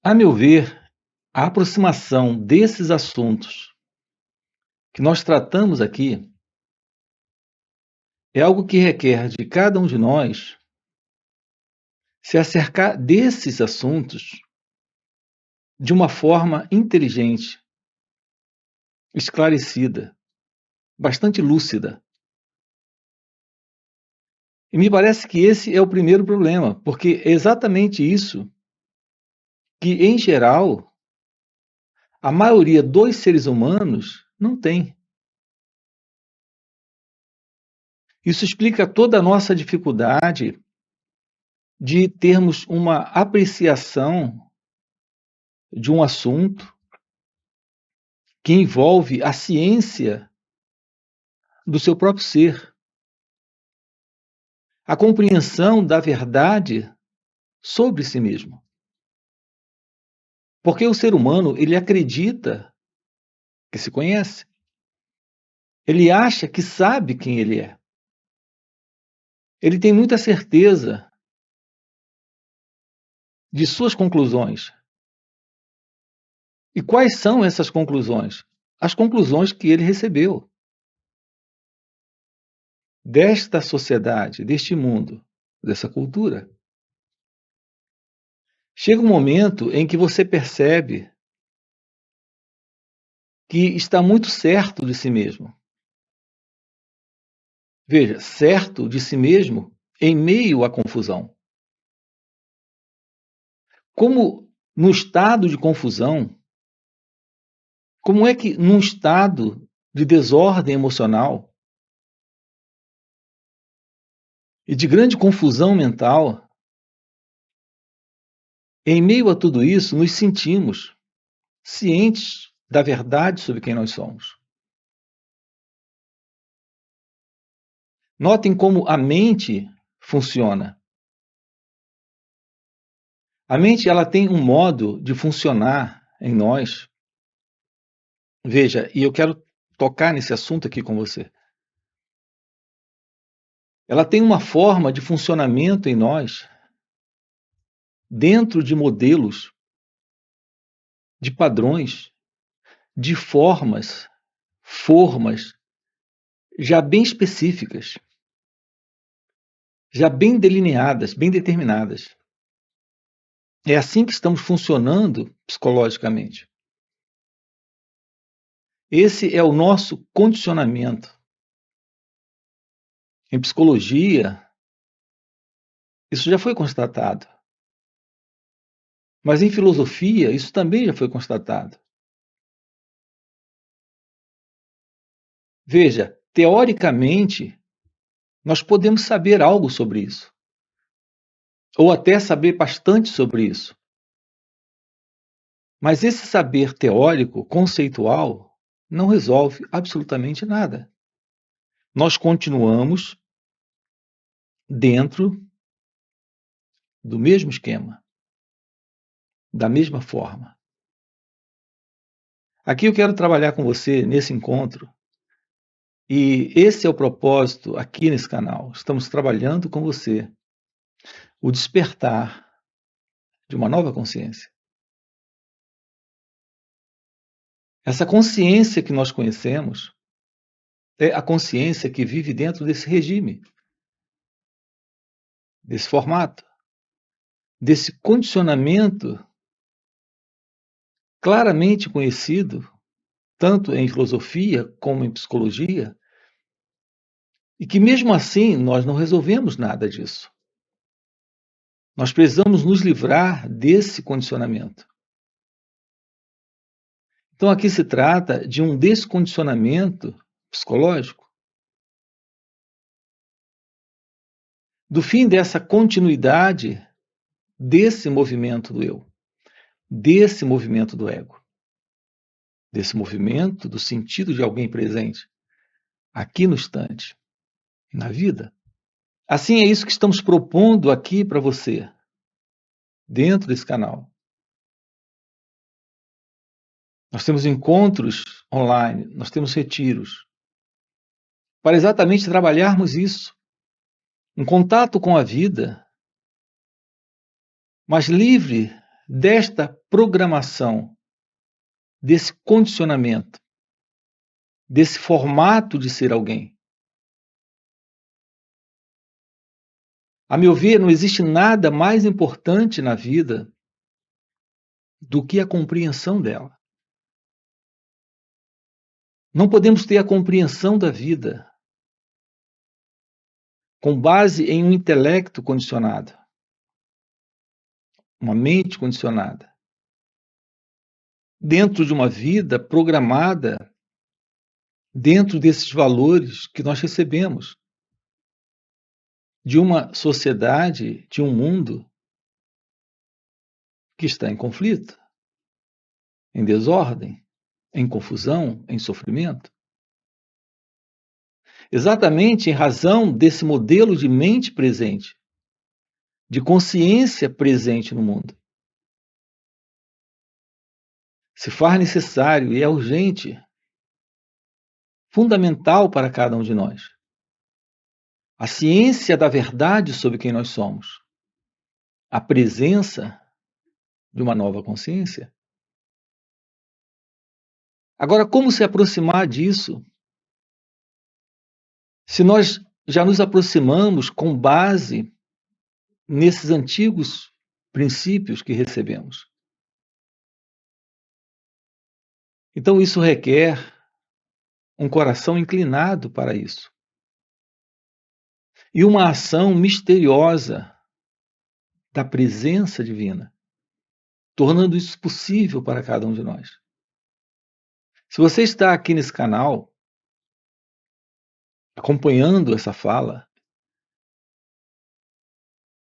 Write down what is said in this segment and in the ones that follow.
A meu ver, a aproximação desses assuntos que nós tratamos aqui é algo que requer de cada um de nós se acercar desses assuntos de uma forma inteligente, esclarecida, bastante lúcida. E me parece que esse é o primeiro problema, porque é exatamente isso que, em geral, a maioria dos seres humanos não tem. Isso explica toda a nossa dificuldade de termos uma apreciação de um assunto que envolve a ciência do seu próprio ser, a compreensão da verdade sobre si mesmo. Porque o ser humano, ele acredita que se conhece. Ele acha que sabe quem ele é. Ele tem muita certeza de suas conclusões. E quais são essas conclusões? As conclusões que ele recebeu desta sociedade, deste mundo, dessa cultura. Chega um momento em que você percebe que está muito certo de si mesmo. Veja, certo de si mesmo em meio à confusão. Como no estado de confusão, como é que num estado de desordem emocional e de grande confusão mental, em meio a tudo isso, nos sentimos cientes da verdade sobre quem nós somos? Notem como a mente funciona. A mente, ela tem um modo de funcionar em nós. Veja, e eu quero tocar nesse assunto aqui com você. Ela tem uma forma de funcionamento em nós dentro de modelos, de padrões, de formas já bem específicas, já bem delineadas, bem determinadas. É assim que estamos funcionando psicologicamente. Esse é o nosso condicionamento. Em psicologia, isso já foi constatado. Mas em filosofia, isso também já foi constatado. Veja, teoricamente, nós podemos saber algo sobre isso. Ou até saber bastante sobre isso. Mas esse saber teórico, conceitual, não resolve absolutamente nada. Nós continuamos dentro do mesmo esquema, da mesma forma. Aqui eu quero trabalhar com você nesse encontro, e esse é o propósito aqui nesse canal. Estamos trabalhando com você o despertar de uma nova consciência. Essa consciência que nós conhecemos é a consciência que vive dentro desse regime, desse formato, desse condicionamento claramente conhecido, tanto em filosofia como em psicologia, e que mesmo assim nós não resolvemos nada disso. Nós precisamos nos livrar desse condicionamento. Então aqui se trata de um descondicionamento psicológico, do fim dessa continuidade desse movimento do eu, desse movimento do ego, desse movimento do sentido de alguém presente, aqui no instante, na vida. Assim é isso que estamos propondo aqui para você, dentro desse canal. Nós temos encontros online, nós temos retiros, para exatamente trabalharmos isso, um contato com a vida, mas livre desta programação, desse condicionamento, desse formato de ser alguém. A meu ver, não existe nada mais importante na vida do que a compreensão dela. Não podemos ter a compreensão da vida com base em um intelecto condicionado, uma mente condicionada, dentro de uma vida programada, dentro desses valores que nós recebemos, de uma sociedade, de um mundo que está em conflito, em desordem, em confusão, em sofrimento. Exatamente em razão desse modelo de mente presente, de consciência presente no mundo. Se faz necessário e é urgente, fundamental para cada um de nós, a ciência da verdade sobre quem nós somos, a presença de uma nova consciência. Agora, como se aproximar disso? Se nós já nos aproximamos com base nesses antigos princípios que recebemos. Então, isso requer um coração inclinado para isso. E uma ação misteriosa da presença divina, tornando isso possível para cada um de nós. Se você está aqui nesse canal, acompanhando essa fala,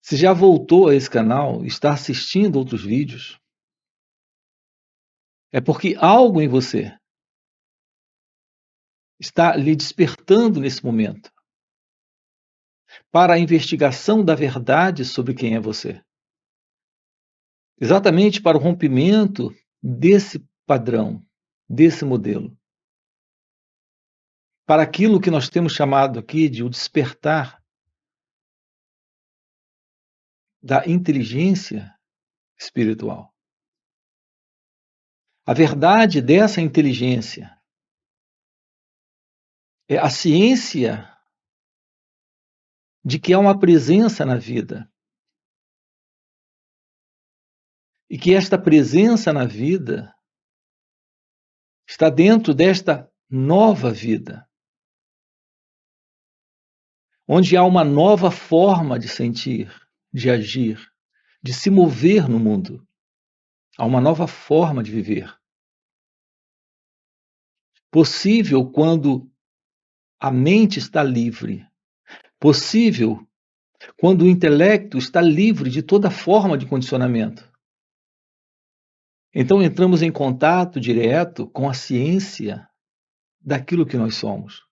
se já voltou a esse canal, está assistindo outros vídeos, é porque algo em você está lhe despertando nesse momento para a investigação da verdade sobre quem é você. Exatamente para o rompimento desse padrão, desse modelo. Para aquilo que nós temos chamado aqui de o despertar da inteligência espiritual. A verdade dessa inteligência é a ciência de que há uma presença na vida e que esta presença na vida está dentro desta nova vida, onde há uma nova forma de sentir, de agir, de se mover no mundo. Há uma nova forma de viver. Possível quando a mente está livre. Possível quando o intelecto está livre de toda forma de condicionamento. Então entramos em contato direto com a ciência daquilo que nós somos.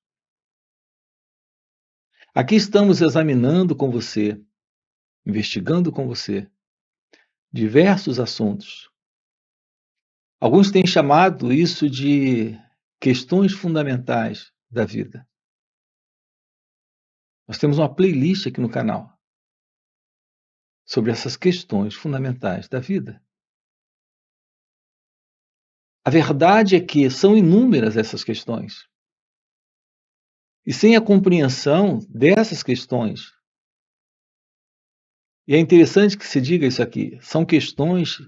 Aqui estamos examinando com você, investigando com você, diversos assuntos. Alguns têm chamado isso de questões fundamentais da vida. Nós temos uma playlist aqui no canal sobre essas questões fundamentais da vida. A verdade é que são inúmeras essas questões. E sem a compreensão dessas questões, e é interessante que se diga isso aqui, são questões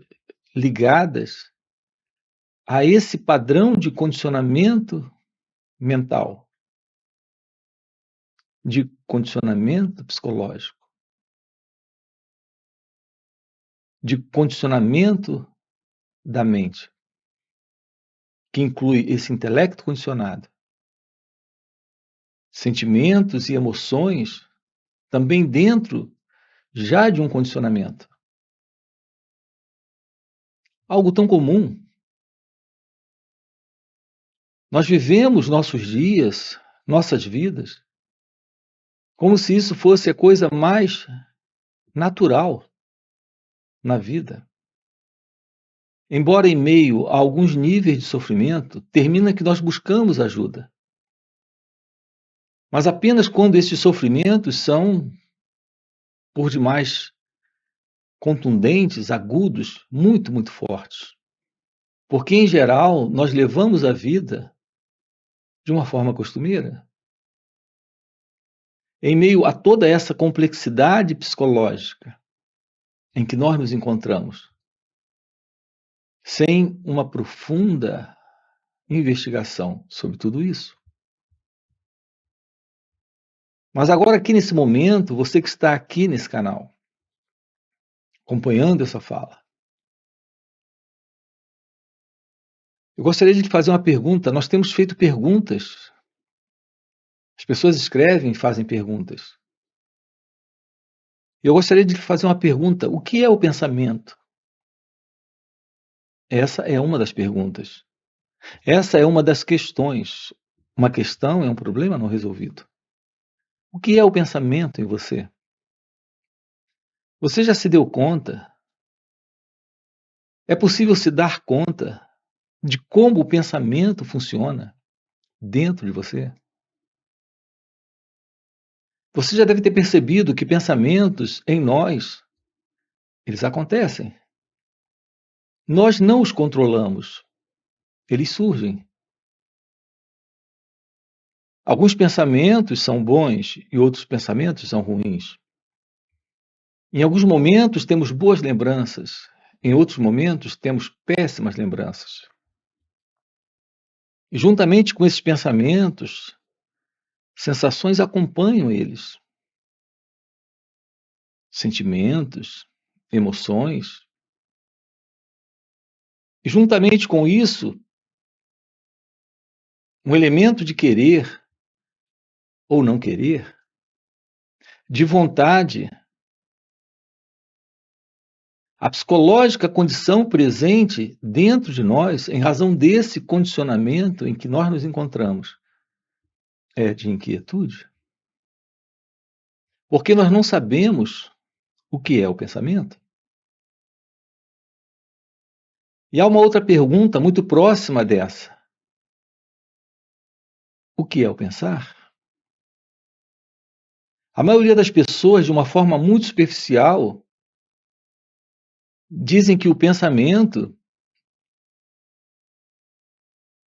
ligadas a esse padrão de condicionamento mental, de condicionamento psicológico, de condicionamento da mente, que inclui esse intelecto condicionado, sentimentos e emoções também dentro já de um condicionamento. Algo tão comum. Nós vivemos nossos dias, nossas vidas, como se isso fosse a coisa mais natural na vida. Embora em meio a alguns níveis de sofrimento, termina que nós buscamos ajuda. Mas apenas quando esses sofrimentos são por demais contundentes, agudos, muito, muito fortes. Porque, em geral, nós levamos a vida de uma forma costumeira. Em meio a toda essa complexidade psicológica em que nós nos encontramos, sem uma profunda investigação sobre tudo isso. Mas agora, aqui nesse momento, você que está aqui nesse canal, acompanhando essa fala, eu gostaria de lhe fazer uma pergunta. Nós temos feito perguntas. As pessoas escrevem e fazem perguntas. Eu gostaria de lhe fazer uma pergunta. O que é o pensamento? Essa é uma das perguntas. Essa é uma das questões. Uma questão é um problema não resolvido. O que é o pensamento em você? Você já se deu conta? É possível se dar conta de como o pensamento funciona dentro de você? Você já deve ter percebido que pensamentos em nós, eles acontecem. Nós não os controlamos, eles surgem. Alguns pensamentos são bons e outros pensamentos são ruins. Em alguns momentos temos boas lembranças, em outros momentos temos péssimas lembranças. E juntamente com esses pensamentos, sensações acompanham eles. Sentimentos, emoções. E juntamente com isso, um elemento de querer ou não querer, de vontade, a psicológica condição presente dentro de nós, em razão desse condicionamento em que nós nos encontramos, é de inquietude. Porque nós não sabemos o que é o pensamento. E há uma outra pergunta muito próxima dessa. O que é o pensar? A maioria das pessoas, de uma forma muito superficial, dizem que o pensamento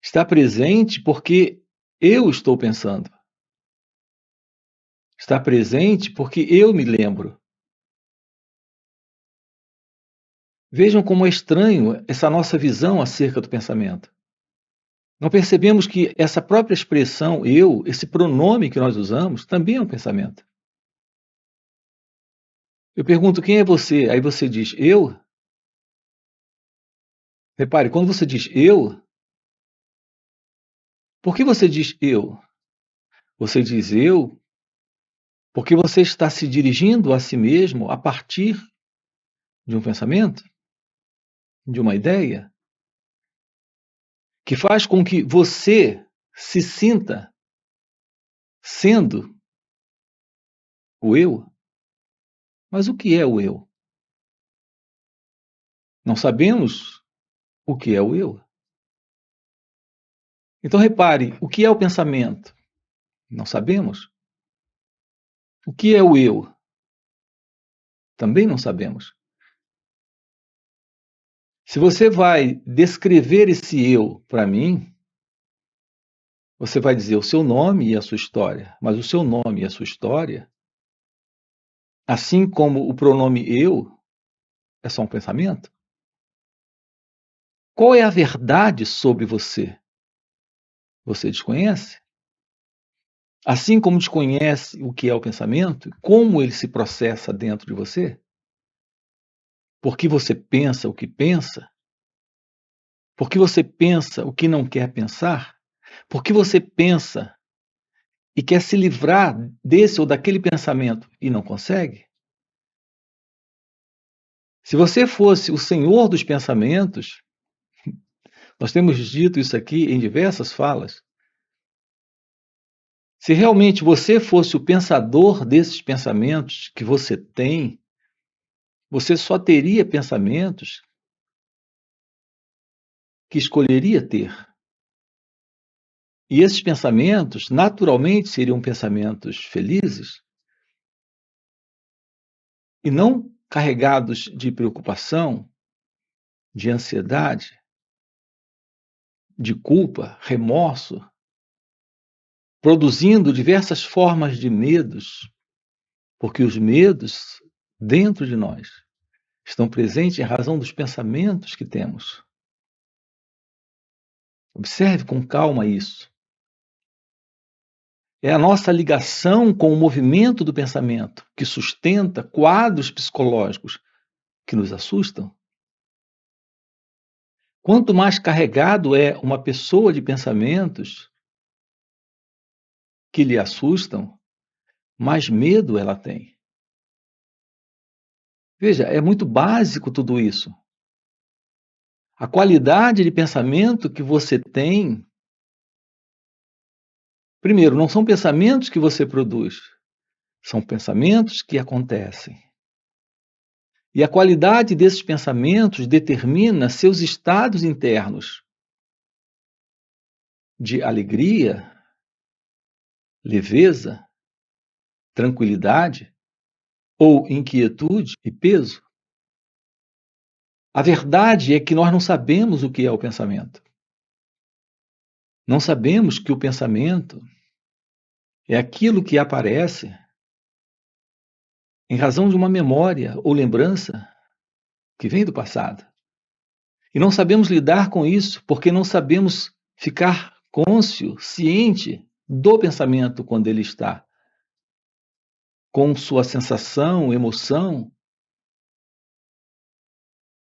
está presente porque eu estou pensando. Está presente porque eu me lembro. Vejam como é estranho essa nossa visão acerca do pensamento. Não percebemos que essa própria expressão eu, esse pronome que nós usamos, também é um pensamento. Eu pergunto quem é você, aí você diz eu. Repare, quando você diz eu, por que você diz eu? Você diz eu porque você está se dirigindo a si mesmo a partir de um pensamento, de uma ideia, que faz com que você se sinta sendo o eu. Mas o que é o eu? Não sabemos o que é o eu. Então repare, o que é o pensamento? Não sabemos. O que é o eu? Também não sabemos. Se você vai descrever esse eu para mim, você vai dizer o seu nome e a sua história. Mas o seu nome e a sua história, assim como o pronome eu, é só um pensamento? Qual é a verdade sobre você? Você desconhece? Assim como desconhece o que é o pensamento, como ele se processa dentro de você? Porque você pensa o que pensa? Porque você pensa o que não quer pensar? Porque você pensa e quer se livrar desse ou daquele pensamento e não consegue? Se você fosse o senhor dos pensamentos, nós temos dito isso aqui em diversas falas, se realmente você fosse o pensador desses pensamentos que você tem, você só teria pensamentos que escolheria ter. E esses pensamentos, naturalmente, seriam pensamentos felizes e não carregados de preocupação, de ansiedade, de culpa, remorso, produzindo diversas formas de medos, porque os medos dentro de nós estão presentes em razão dos pensamentos que temos. Observe com calma isso. É a nossa ligação com o movimento do pensamento que sustenta quadros psicológicos que nos assustam. Quanto mais carregado é uma pessoa de pensamentos que lhe assustam, mais medo ela tem. Veja, é muito básico tudo isso. A qualidade de pensamento que você tem, primeiro, não são pensamentos que você produz, são pensamentos que acontecem. E a qualidade desses pensamentos determina seus estados internos de alegria, leveza, tranquilidade ou inquietude e peso. A verdade é que nós não sabemos o que é o pensamento. Não sabemos que o pensamento é aquilo que aparece em razão de uma memória ou lembrança que vem do passado. E não sabemos lidar com isso porque não sabemos ficar cônscio, ciente do pensamento quando ele está, com sua sensação, emoção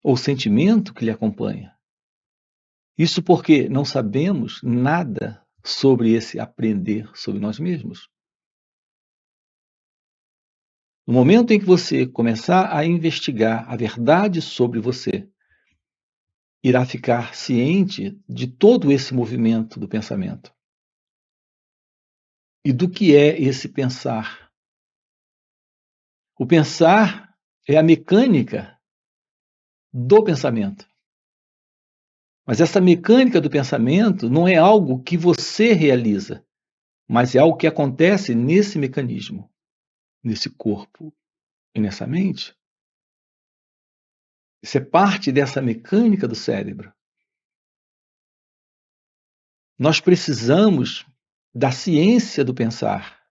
ou sentimento que lhe acompanha. Isso porque não sabemos nada sobre esse aprender sobre nós mesmos. No momento em que você começar a investigar a verdade sobre você, irá ficar ciente de todo esse movimento do pensamento. E do que é esse pensar? O pensar é a mecânica do pensamento. Mas essa mecânica do pensamento não é algo que você realiza, mas é algo que acontece nesse mecanismo, nesse corpo e nessa mente. Isso é parte dessa mecânica do cérebro. Nós precisamos da ciência do pensar,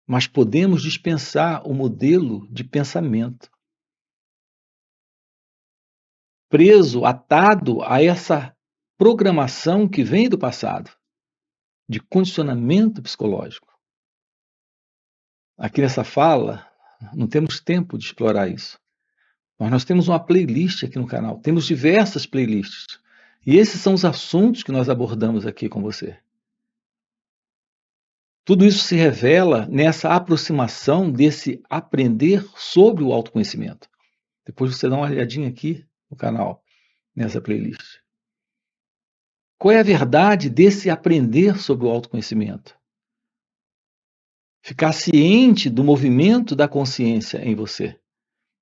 mas podemos dispensar o modelo de pensamento. Preso, atado a essa programação que vem do passado, de condicionamento psicológico. Aqui nessa fala, não temos tempo de explorar isso. Mas nós temos uma playlist aqui no canal, temos diversas playlists. E esses são os assuntos que nós abordamos aqui com você. Tudo isso se revela nessa aproximação desse aprender sobre o autoconhecimento. Depois você dá uma olhadinha aqui no canal, nessa playlist. Qual é a verdade desse aprender sobre o autoconhecimento? Ficar ciente do movimento da consciência em você,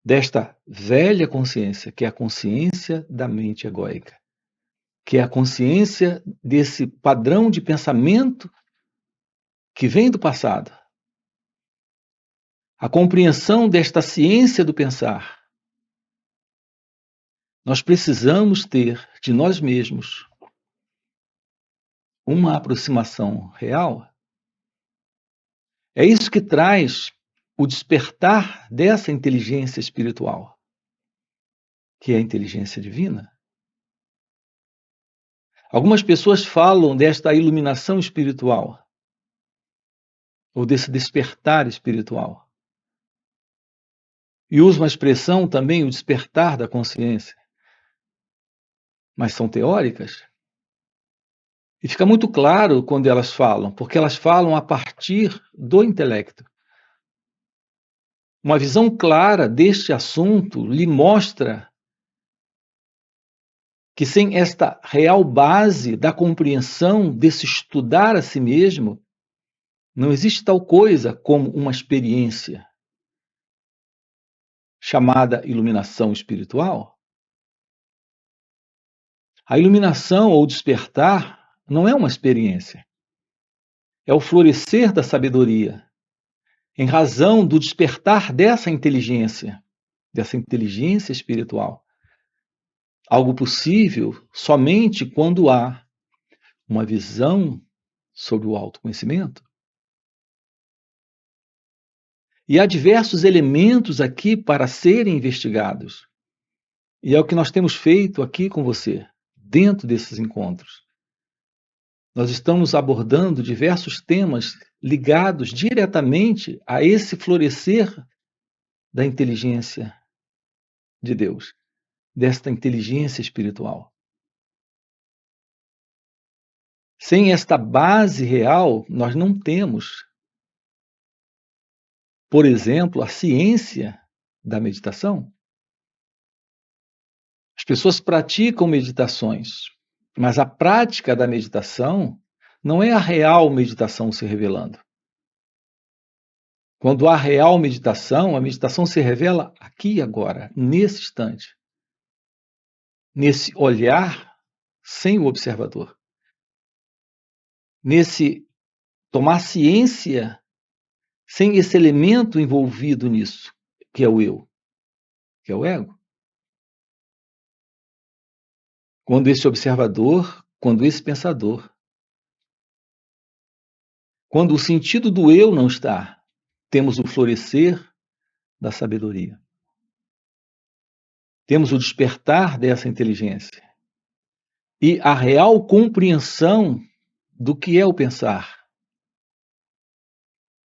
desta velha consciência, que é a consciência da mente egóica, que é a consciência desse padrão de pensamento que vem do passado. A compreensão desta ciência do pensar. Nós precisamos ter de nós mesmos uma aproximação real. É isso que traz o despertar dessa inteligência espiritual, que é a inteligência divina. Algumas pessoas falam desta iluminação espiritual, ou desse despertar espiritual. E usam a expressão também o despertar da consciência. Mas são teóricas. E fica muito claro quando elas falam, porque elas falam a partir do intelecto. Uma visão clara deste assunto lhe mostra que sem esta real base da compreensão desse estudar a si mesmo, não existe tal coisa como uma experiência chamada iluminação espiritual. A iluminação ou despertar não é uma experiência. É o florescer da sabedoria. em razão do despertar dessa inteligência espiritual. Algo possível somente quando há uma visão sobre o autoconhecimento. E há diversos elementos aqui para serem investigados. E é o que nós temos feito aqui com você, dentro desses encontros. Nós estamos abordando diversos temas ligados diretamente a esse florescer da inteligência de Deus, desta inteligência espiritual. Sem esta base real, nós não temos, por exemplo, a ciência da meditação. As pessoas praticam meditações, mas a prática da meditação não é a real meditação se revelando. Quando há real meditação, a meditação se revela aqui e agora, nesse instante. Nesse olhar sem o observador. Nesse tomar ciência sem esse elemento envolvido nisso, que é o eu, que é o ego. Quando esse observador, quando esse pensador, quando o sentido do eu não está, temos o florescer da sabedoria. Temos o despertar dessa inteligência. E a real compreensão do que é o pensar.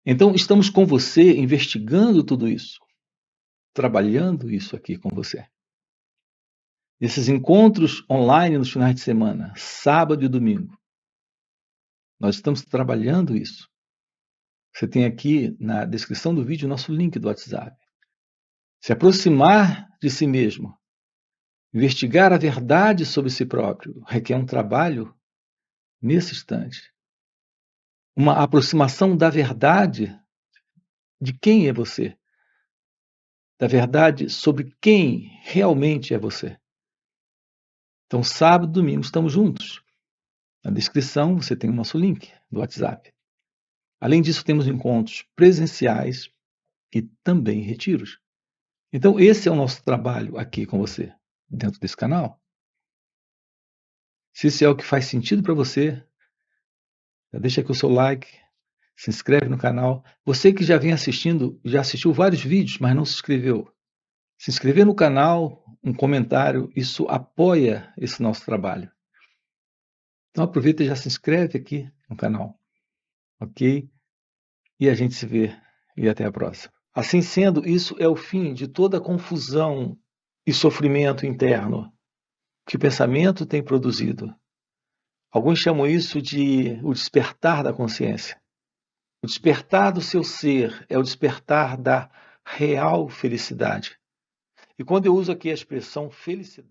Então, estamos com você investigando tudo isso, trabalhando isso aqui com você. Esses encontros online nos finais de semana, sábado e domingo, nós estamos trabalhando isso. Você tem aqui na descrição do vídeo o nosso link do WhatsApp. Se aproximar de si mesmo, investigar a verdade sobre si próprio, requer um trabalho nesse instante. Uma aproximação da verdade de quem é você. Da verdade sobre quem realmente é você. Então, sábado e domingo estamos juntos. Na descrição você tem o nosso link do WhatsApp. Além disso, temos encontros presenciais e também retiros. Então, esse é o nosso trabalho aqui com você, dentro desse canal. Se isso é o que faz sentido para você, deixa aqui o seu like, se inscreve no canal. Você que já vem assistindo, já assistiu vários vídeos, mas não se inscreveu. Se inscrever no canal, um comentário, isso apoia esse nosso trabalho. Então aproveita e já se inscreve aqui no canal, ok? E a gente se vê e até a próxima. Assim sendo, isso é o fim de toda a confusão e sofrimento interno que o pensamento tem produzido. Alguns chamam isso de o despertar da consciência. O despertar do seu ser é o despertar da real felicidade. E quando eu uso aqui a expressão felicidade,